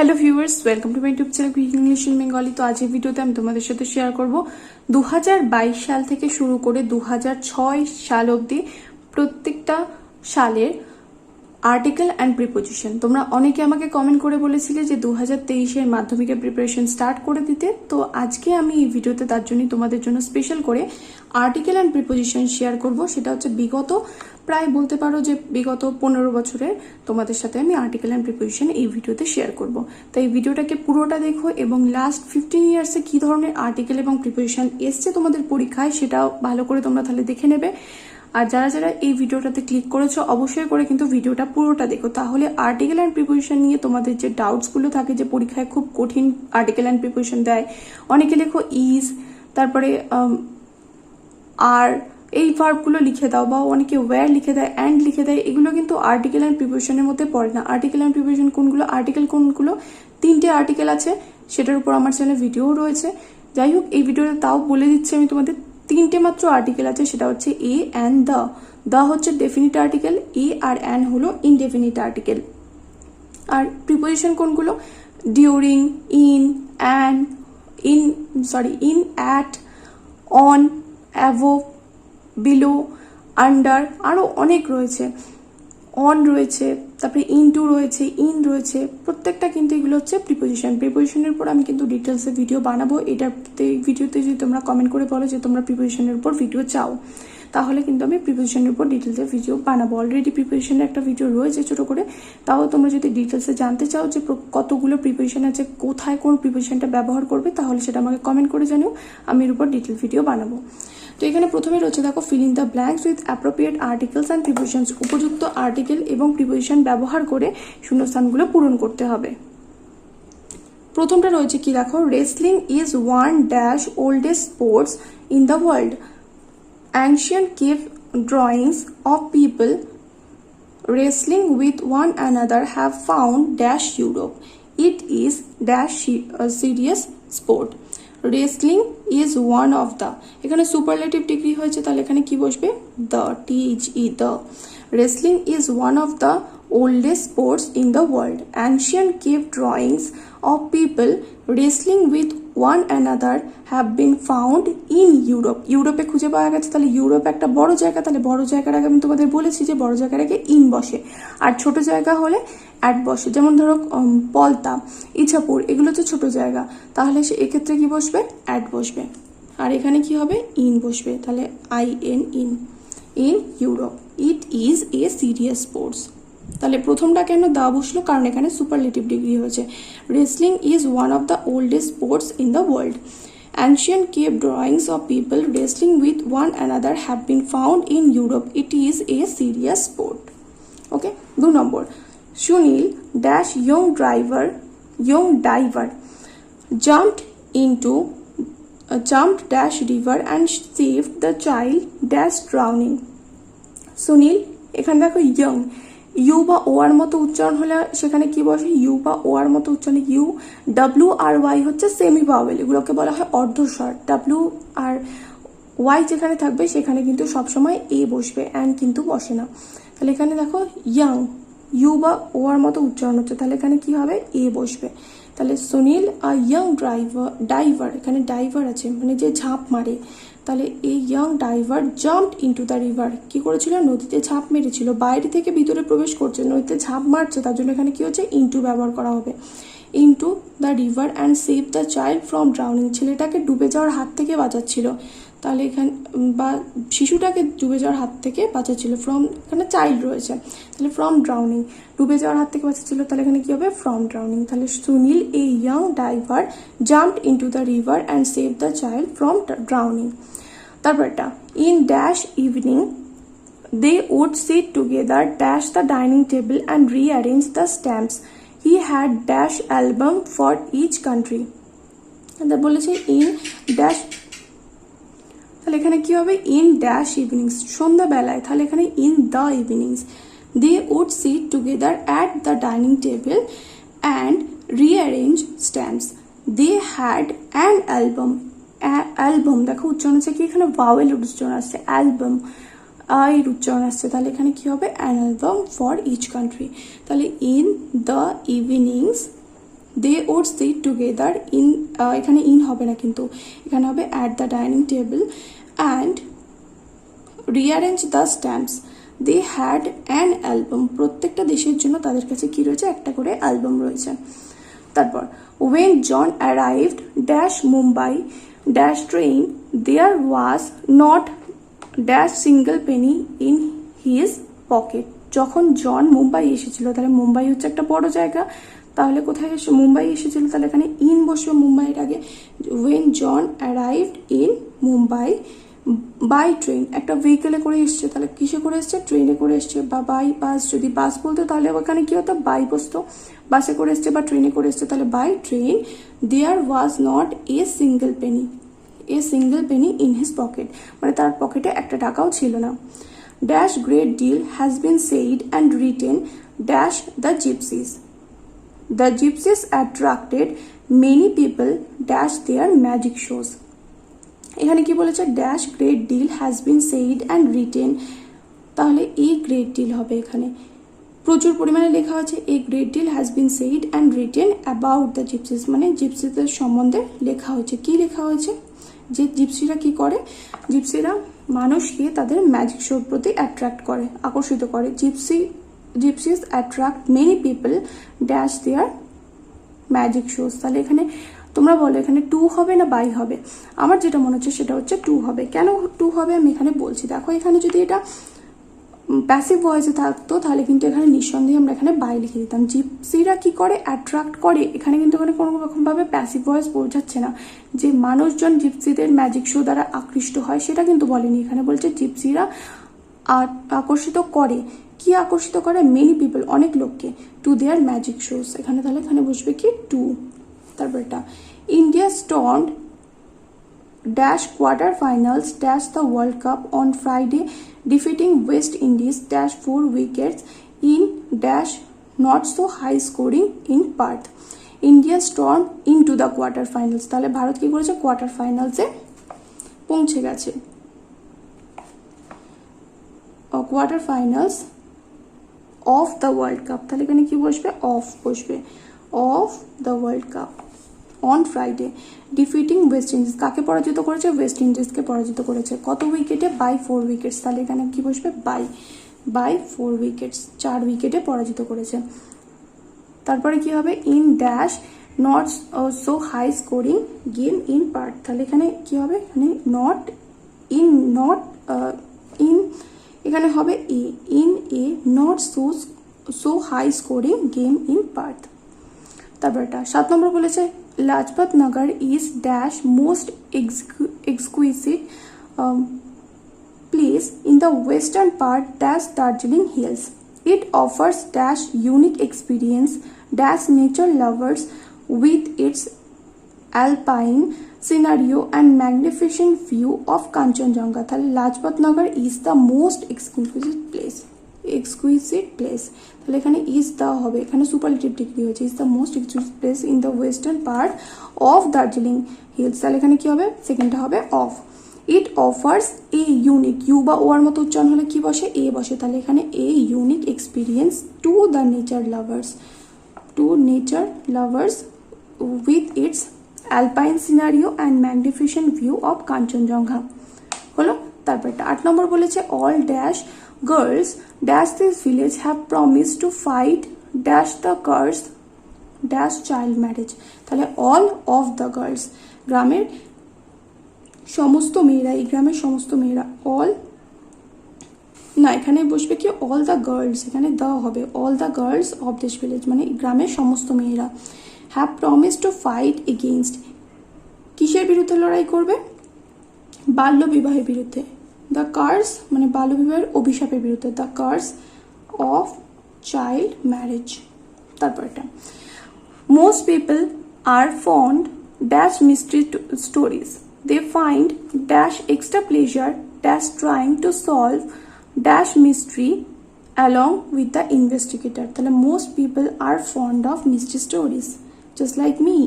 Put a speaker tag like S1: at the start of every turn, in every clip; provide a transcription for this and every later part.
S1: Hello viewers, welcome to my YouTube channel quick English in Bengali. তো আজকের ভিডিওতে আমি তোমাদের সাথে শেয়ার করব 2022 সাল থেকে শুরু করে 2006 সাল অবধি প্রত্যেকটা সালের আর্টিকেল অ্যান্ড প্রিপোজিশন। তোমরা অনেকে আমাকে কমেন্ট করে বলেছিলে যে 2023-এর মাধ্যমিকের প্রিপারেশন স্টার্ট করে দিতে। তো আজকে আমি এই ভিডিওতে তার জন্যই তোমাদের জন্য স্পেশাল করে আর্টিকেল অ্যান্ড প্রিপোজিশন শেয়ার করব। সেটা হচ্ছে বিগত প্রায় বলতে পারো যে বিগত 15 বছরের তোমাদের সাথে আমি আর্টিকেল অ্যান্ড প্রিপোজিশন এই ভিডিওতে শেয়ার করব। তাই এই ভিডিওটাকে পুরোটা দেখো এবং লাস্ট 15 ইয়ার্সে কী ধরনের আর্টিকেল এবং প্রিপোজিশন এসছে তোমাদের পরীক্ষায় সেটাও ভালো করে তোমরা তাহলে দেখে নেবে। আর যারা যারা এই ভিডিওটাতে ক্লিক করেছো অবশ্যই করে কিন্তু ভিডিওটা পুরোটা দেখো, তাহলে আর্টিকেল অ্যান্ড প্রিপোজিশন নিয়ে তোমাদের যে ডাউটসগুলো থাকে যে পরীক্ষায় খুব কঠিন আর্টিকেল অ্যান্ড প্রিপোজিশন দেয়, অনেকে লেখো ইজ, তারপরে আর এই ভার্বগুলো লিখে দাও, বা অনেকে ওয়্যার লিখে দেয়, অ্যান্ড লিখে দেয়, এগুলো কিন্তু আর্টিকেল অ্যান্ড প্রিপোজিশনের মধ্যে পড়ে না। আর্টিকেল অ্যান্ড প্রিপোজিশন কোনগুলো, আর্টিকেল কোনগুলো, 3টে আর্টিকেল আছে, সেটার উপর আমার চ্যানেলে ভিডিও রয়েছে। যাই হোক, এই ভিডিওটা তাও বলে দিচ্ছি আমি তোমাদের, 3টে মাত্র আর্টিকেল আছে, সেটা হচ্ছে এ অ্যান্ড দ্য। দ্য হচ্ছে ডেফিনিট আর্টিকেল, এ আর অ্যান হলো ইনডেফিনিট আর্টিকেল। আর প্রিপোজিশন কোনগুলো, during, in, and, in at, on, above, below, under, আরও অনেক রয়েছে, অন রয়েছে, তারপরে ইনটু রয়েছে, ইন রয়েছে, প্রত্যেকটা কিন্তু এগুলো হচ্ছে প্রিপোজিশন। প্রিপোজিশনের উপর আমি কিন্তু ডিটেলসে ভিডিও বানাবো। এটাতে ভিডিওতে যদি তোমরা কমেন্ট করে বলো যে তোমরা প্রিপোজিশনের উপর ভিডিও চাও, তাহলে কিন্তু আমি প্রিপোজিশনের উপর ডিটেলসে ভিডিও বানাবো। অলরেডি প্রিপোজিশনের একটা ভিডিও রয়েছে ছোট করে, তাও তোমরা যদি ডিটেলসে জানতে চাও যে কতগুলো প্রিপোজিশন আছে, কোথায় কোন প্রিপোজিশনটা ব্যবহার করবে, তাহলে সেটা আমাকে কমেন্ট করে জানিও, আমি এর উপর ডিটেল ভিডিও বানাবো। তো এখানে প্রথমে রয়েছে দেখো, fill in the blanks with appropriate articles and prepositions. উপযুক্ত আর্টিকেল এবং প্রিপোজিশন ব্যবহার করে শূন্যস্থানগুলো পূরণ করতে হবে। প্রথমটা রয়েছে কি দেখো, wrestling is one dash oldest sports in the world. Ancient cave drawings of people wrestling with one another have found dash Europe. It is dash serious sport. Wrestling is one of the, এখানে superlative degree হয়েছে, তাহলে এখানে কি বসবে, the, the. Wrestling is one of the oldest sports in the world. Ancient cave drawings of people wrestling with one another have been found in Europe. ইউরোপে খুঁজে পাওয়া গেছে, তাহলে ইউরোপ একটা বড় জায়গা, তাহলে বড় জায়গার আগে আমি তোমাদের বলেছি যে বড় জায়গার আগে ইন বসে, আর ছোট জায়গা হলে অ্যাট বসে। যেমন ধরো পলতা, ইছাপুর, এগুলো হচ্ছে ছোট জায়গা, তাহলে এক্ষেত্রে কি বসবে, অ্যাট বসবে। আর এখানে কি হবে, ইন বসবে, তাহলে IN, in Europe. It is a serious sports. তাহলে প্রথমটা কেন দা বসলো, কারণ এখানে সুপারলেটিভ ডিগ্রি হয়েছে। Wrestling is one of the oldest sports in the world. Ancient cave drawings of people wrestling with one another have been found in Europe. It is a serious sport. Okay, 2 number. Sunil dash young diver jumped dash river and saved the child dash drowning. Sunil, এখানে দেখো young, you বা ও আর মতো উচ্চারণ হলে সেখানে কি বসে, you বা ও আর মতো উচ্চারণ, ইউ, ডাব্লিউ আর ওয়াই হচ্ছে সেমি ভাওয়েল, এগুলোকে বলা হয় অর্ধস্বর। ডাব্লিউ আর ওয়াই যেখানে থাকবে সেখানে কিন্তু সবসময় এ বসবে, অ্যান্ড কিন্তু বসে না। তাহলে এখানে দেখো ইয়াং, ইউ বা ও আর মতো উচ্চারণ হচ্ছে, তাহলে এখানে কি হবে, এ বসবে। তাহলে সুনীল আর ইয়াং ডাইভার, এখানে ডাইভার আছে মানে যে ঝাঁপ মারে, তাহলে এই young diver jumped into the river, কি করেছিল, নদীতে ঝাঁপ মেরেছিল, বাইরে থেকে ভিতরে প্রবেশ করছে, নদীতে ঝাঁপ মারছে, তার জন্য এখানে কি হচ্ছে, ইনটু ব্যবহার করা হবে। Into the river and save the child from drowning, ছেলেটাকে ডুবে যাওয়ার হাত থেকে বাঁচাচ্ছিল, তাহলে এখানে বা শিশুটাকে ডুবে যাওয়ার হাত থেকে বাঁচাচ্ছিল, ফ্রম, এখানে চাইল্ড রয়েছে, তাহলে ফ্রম ড্রাউনিং, ডুবে যাওয়ার হাত থেকে বাঁচাচ্ছিল, তাহলে এখানে কি হবে, ফ্রম ড্রাউনিং। তাহলে Sunil a young diver jumped into the river and save the child from drowning. তারপরটা, in dash evening they would sit together dash the dining table and rearrange the stamps. He had dash album for each country. বলেছে in dash, তাহলে এখানে কি হবে, in dash evenings, সন্ধ্যাবেলায়, তাহলে এখানে in the evenings. They would sit together at the dining table and rearrange stamps. They had an album, album দেখো উচ্চারণ আছে কি, এখানে ভাওয়েল উচ্চারণ আসছে, অ্যালবাম এর উচ্চারণ আসছে, তাহলে এখানে কি হবে, an album for each country. তাহলে in the evenings they would sit together in এখানে in হবে না, কিন্তু এখানে হবে at the dining table and rearrange the stamps. They had an album. প্রত্যেকটা দেশের জন্য তাদের কাছে কি রয়েছে, একটা করে অ্যালবাম রয়েছে। তারপর when John arrived dash Mumbai dash train there was not dash single penny in his pocket. যখন জন মুম্বাই এসেছিল, তাহলে মুম্বাই হচ্ছে একটা বড় জায়গা, তাহলে কোথায় এসে মুম্বাই এসেছিল, তাহলে এখানে ইন বসবে মুম্বাইয়ের আগে। when John arrived in Mumbai by train, একটা ভেহিকেলে করে এসছে, তাহলে কিসে করে এসছে, ট্রেনে করে এসছে, বা বাই বাস, যদি বাস বলতো তাহলে ওখানে কি হতো, বাই বসতো, বাসে করে এসছে বা ট্রেনে করে এসছে, তাহলে by train. There was not a single penny in his pocket, মানে তার পকেটে একটা টাকাও ছিল না। Dash great deal has been said and written dash the gypsies. The gypsies attracted many people dash their magic shows. এখানে কি বলেছে, dash great deal has been said and written, তাহলে এ গ্রেট ডিল হবে, এখানে প্রচুর পরিমাণে লেখা আছে। A great deal has been said and written about the gypsies, মানে জিপসিদের সম্বন্ধে লেখা হয়েছে। কি লেখা হয়েছে, যে জিপসিরা কি করে, জিপসিরা মানুষকে তাদের ম্যাজিক শোর প্রতি অ্যাট্রাক্ট করে, আকর্ষিত করে। Gypsies attract many people dash their magic shows. তাহলে এখানে তোমরা বলো এখানে টু হবে না বাই হবে? আমার যেটা মনে হচ্ছে সেটা হচ্ছে টু হবে। কেন টু হবে আমি এখানে বলছি। দেখো এখানে যদি এটা প্যাসিভ ভয়েসে থাকতো তাহলে কিন্তু এখানে নিঃসন্দেহে আমরা এখানে বাই লিখে দিতাম। জিপসিরা কি করে, অ্যাট্রাক্ট করে, এখানে কিন্তু এখানে কোনো রকমভাবে প্যাসিভ ভয়েস বোঝাচ্ছে না যে মানুষজন জিপসিদের ম্যাজিক শো দ্বারা আকৃষ্ট হয়, সেটা কিন্তু বলেনি। এখানে বলছে জিপসিরা আকর্ষিত করে, কি আকর্ষিত করে, মেনি পিপল, অনেক লোককে, টু দেয়ার ম্যাজিক শোজ। এখানে তাহলে এখানে বসবে কি টু। তারপর এটা India stormed dash quarter finals dash the world cup on Friday defeating West Indies dash 4 wickets in dash not so high scoring in Perth. India storm into the quarter finals, তাহলে ভারত কি করেছে, quarter ফাইনালসে পৌঁছে গেছে। Quarter finals of the world cup, তাহলে এখানে কি বসবে, অফ বসবে, of the world cup on Friday defeating West Indies, কাকে পরাজিত করেছে, ওয়েস্ট ইন্ডিজকে পরাজিত করেছে। কত উইকেটে, বাই 4 উইকেটস, তাহলে এখানে কি বসবে, বাই 4 উইকেটস, 4 উইকেটে পরাজিত করেছে। তারপরে কি হবে, in dash not so high scoring game in Perth, তাহলে এখানে কি হবে, এখানে নট ইন এখানে হবে a, in a not so high scoring game in Perth. তারপর এটা 7 নম্বর বলেছে Lajpat Nagar is dash most exquisite place in the western part dash Darjeeling Hills. It offers dash unique experience dash nature lovers with its alpine scenario and magnificent view of Kanchenjunga. তাহলে লাজপত নগর is the most exquisite place. তাহলে এখানে is the হবে, এখানে superlative degree হয়েছে, is the most exquisite place in the western part of Darjeeling Hills, তাহলে এখানে কি হবে, সেকেন্ডটা হবে of. It offers a unique, U বা ওর মতো উচ্চারণ হলে কি বসে, এ বসে, তাহলে এখানে a unique experience to the nature lovers with its alpine scenario and magnificent view of Kanchenjunga হলো। তারপর 8 নম্বর বলেছে all dash girls dash this village have promised to fight dash the curse dash child marriage, তাহলে all of the girls, গ্রামের সমস্ত মেয়েরা, এই গ্রামের সমস্ত মেয়েরা, অল না এখানে বসবে কি, অল দ্য গার্লস, এখানে দ্য হবে, all the girls of this village, মানে গ্রামের সমস্ত মেয়েরা, have promise to fight against, কিসের বিরুদ্ধে লড়াই করবে, বাল্য বিবাহের বিরুদ্ধে, দ্য কার্স মানে বাল্য বিবাহের অভিশাপের বিরুদ্ধে, the curse of child marriage. তারপর এটা most people are fond dash mystery stories, they find dash extra pleasure dash trying to solve dash mystery along with the investigator, তাহলে most people are fond of mystery stories just like me.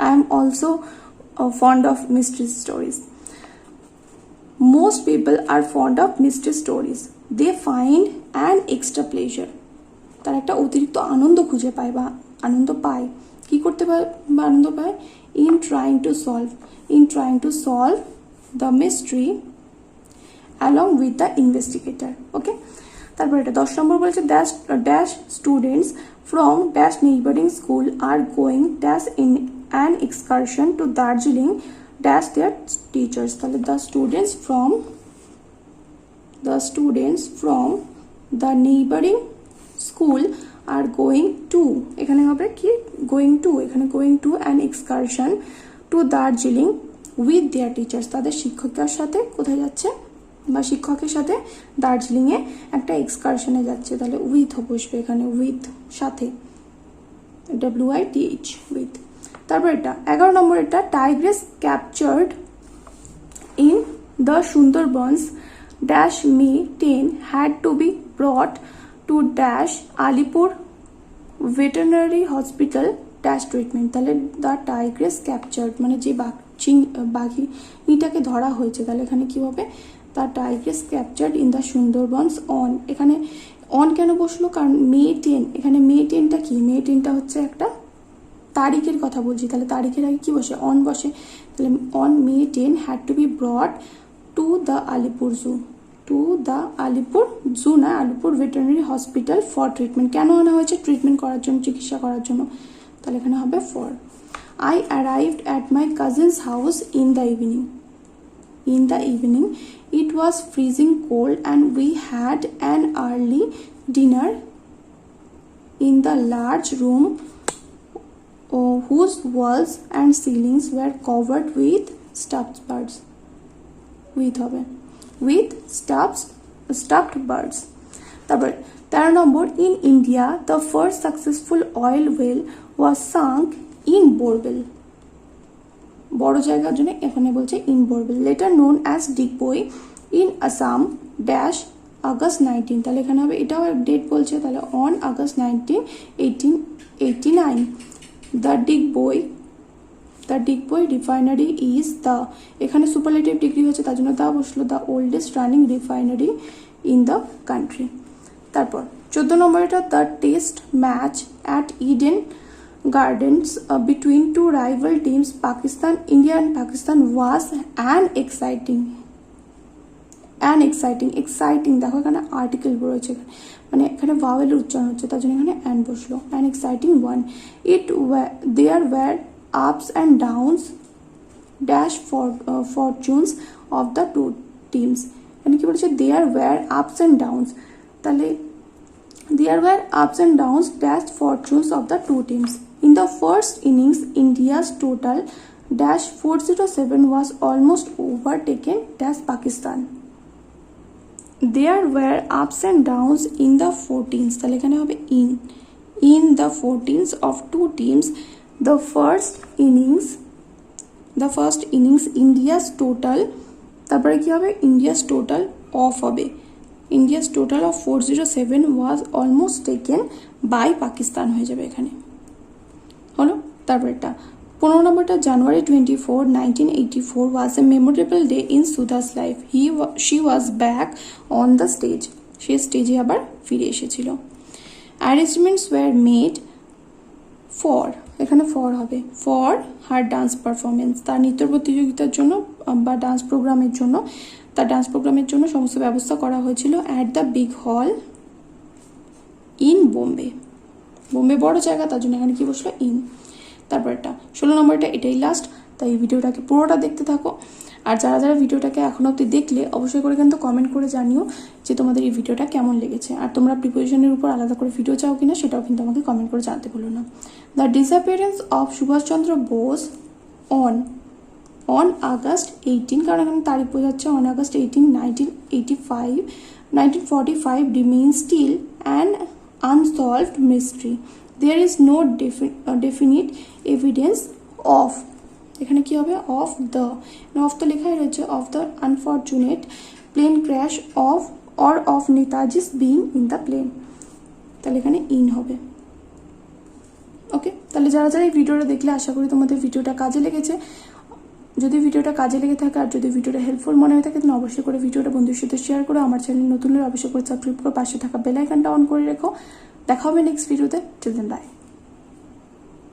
S1: I am also fond of mystery stories. Most people are fond of mystery stories. They find an extra pleasure, তারা একটা অতিরিক্ত আনন্দ খুঁজে পায় বা আনন্দ পায়। কি করতে আনন্দ পায়? In trying to solve the mystery along with the investigator. Okay, তারপর এটা 10 নম্বর বলেছে dash students from dash neighbouring school are going dash in an excursion to Darjeeling dash their teachers. তাহলে the students from the neighbouring school are going to, এখানে হবে কি going to, এখানে going to an excursion to Darjeeling with their teachers. তাদের শিক্ষকের সাথে কোথায় যাচ্ছে বা শিক্ষকের সাথে দার্জিলিংয়ে একটা এক্সকারশনে যাচ্ছে। তাহলে উইথ বসবে এখানে, উইথ সাথে, WITH উইথ। তারপর এটা 11 নম্বর, এটা tigress captured in the Sundarbans dash May 10 had to be brought to dash Alipore veterinary hospital dash treatment. তাহলে দ্য টাইগ্রেস ক্যাপচার্ড মানে যে বাঘিনীটাকে ধরা হয়েছে, তাহলে এখানে কি হবে? The tigress captured in the Sundarbans on. এখানে অন কেন বসলো? কারণ মে 10, এখানে মে 10টা কি? মে 10টা হচ্ছে একটা তারিখের কথা বলছি, তাহলে তারিখের আগে কি বসে? অন বসে। তাহলে on May 10 had to be brought to the Alipore zoo না, Alipore veterinary hospital for treatment. কেন আনা হয়েছে? ট্রিটমেন্ট করার জন্য, চিকিৎসা করার জন্য। তাহলে এখানে হবে for. I arrived at my cousin's house in the evening. It was freezing cold and we had an early dinner in the large room whose walls and ceilings were covered with stuffed birds. With stuffed birds. তারপর 13 নম্বর, in India the first successful oil well was sunk in borewell। বড় জায়গার জন্য এখানে বলছে in বোরবেল। Later known as Digboi in Assam dash August 19। তাহলে এখানে হবে, এটাও ডেট বলছে, তাহলে on August 19, 1889। The Digboi refinery is the, এখানে সুপারলেটিভ ডিগ্রি হচ্ছে তার জন্য দা বসলো, the oldest running refinery in the country. তারপর 14 নম্বর, এটা the test match at Eden Gardens between two rival teams, India and Pakistan, was an exciting দেখো এখানে article রয়েছে, মানে এখানে ভাওয়েলের উচ্চারণ হচ্ছে তার জন্য এখানে অ্যান্ড বসলো। an exciting one. There were ups and downs dash fortunes of the two teams। এখানে কি বলছে? there were ups and downs, তাহলে there were ups and downs dash fortunes of the two teams. In the first innings, India's total dash 407 was almost overtaken dash Pakistan. There were ups and downs in the 14s. তাহলে এখানে হবে in the 14s of two teams. The first innings India's total, তারপরে কি হবে? India's total off হবে। India's total of 407 was almost taken by Pakistan হয়ে যাবে এখানে, হলো। তারপর এটা 15 নম্বরটা, January 24, 1984 was a memorable day in Sudha's life. She was back on the stage. সে স্টেজে আবার ফিরে এসেছিল। Arrangements were made for, এখানে ফর হবে, for her dance performance, তার নৃত্য প্রতিযোগিতার জন্য বা ডান্স প্রোগ্রামের জন্য সমস্ত ব্যবস্থা করা হয়েছিল অ্যাট দ্য বিগ হল ইন বোম্বে বড় জায়গা, তার জন্য এখানে কি বসলো? ইন। তারপর এটা 16 নম্বরটা, এটাই লাস্ট, তাই ভিডিওটাকে পুরোটা দেখতে থাকো। আর যারা ভিডিওটাকে এখনো অবধি দেখলে অবশ্যই করে কিন্তু কমেন্ট করে জানিও যে তোমাদের এই ভিডিওটা কেমন লেগেছে। আর তোমরা প্রিপোজিশনের উপর আলাদা করে ভিডিও চাও কিনা সেটাও কিন্তু আমাকে কমেন্ট করে জানতে ভুলো না। The disappearance of Subhash Chandra Bose on August 18, কারণ এখানে তারিখ বোঝাচ্ছে, on August 18, 1945 remains still an unsolved mystery. There is no definite evidence of, এখানে কি হবে? of the লেখাই রয়েছে, of the unfortunate plane crash of Netaji's being in the plane, তাহলে এখানে ইন হবে। ওকে, তাহলে যারা এই ভিডিওটা দেখলে আশা করি তোমাদের ভিডিওটা কাজে লেগেছে। যদি ভিডিওটা কাজে লেগে থাকে আর যদি ভিডিওটা হেল্পফুল মনে হয়ে থাকে তাহলে অবশ্যই করে ভিডিওটা বন্ধুদের সাথে শেয়ার করো। আমার চ্যানেল নতুন হলে অবশ্যই করে সাবস্ক্রাইব করে পাশে থাকা বেল আইকনটা অন করে রেখো। দেখা হবে নেক্সট ভিডিওতে। Till then by.